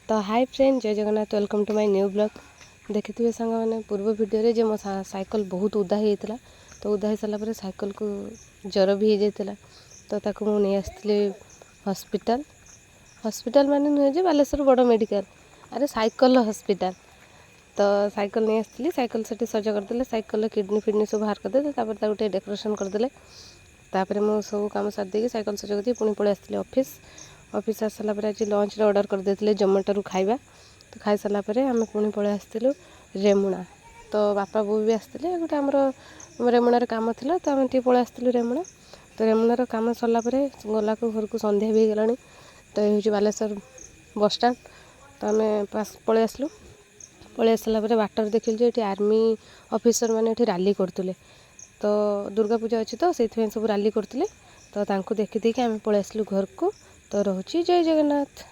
तो hi friend, जय Jagannath, welcome to my new blog. देखिए सांग मैंने पूर्व वीडियो जे मो साइकिल बहुत उदा होता, तो उदा हो सारापर साइकिल को ज्वर भी हो जाता, तो ताको मु नहीं आसती हॉस्पिटल। हॉस्पिटल माने नुहे जे बालेश्वर बड़ मेडिकल, अरे साइकिल हॉस्पिटल। तो साइकिल नहीं आसती, साइकिल से सज करदे, साइकिल किडनी फिडनी सब बाहर करदे, गोटे डेकोरेशन करदे। तापर मु सब कम सारी साइकिल सज कर पुणी पलि आसती ऑफिस आस सारापर आज लंच ऑर्डर करदे जोमेटो खाଇବା। तो खाई सारापर आम पुणी पलि आसलु रेमुणा। तो बापा बो भी आसते, गोटे आमर रेमुणार कम था, तो आम टे पलि आसलु रेमुणा। तो रेमुणार कम सरलापर गला को घर को संध्या भी गला। तो ये हूँ बालेश्वर बस स्टाण्ड। तो आम पलि आसलु। पलि आस सारापर बाटर देखिलु ये आर्मी ऑफिसर मैंने राली करते। तो दुर्गा पूजा अच्छी, तो से सब राली करते। तो देखी देखी आम पलि आसलु घर को। तो रोची जय जगन्नाथ।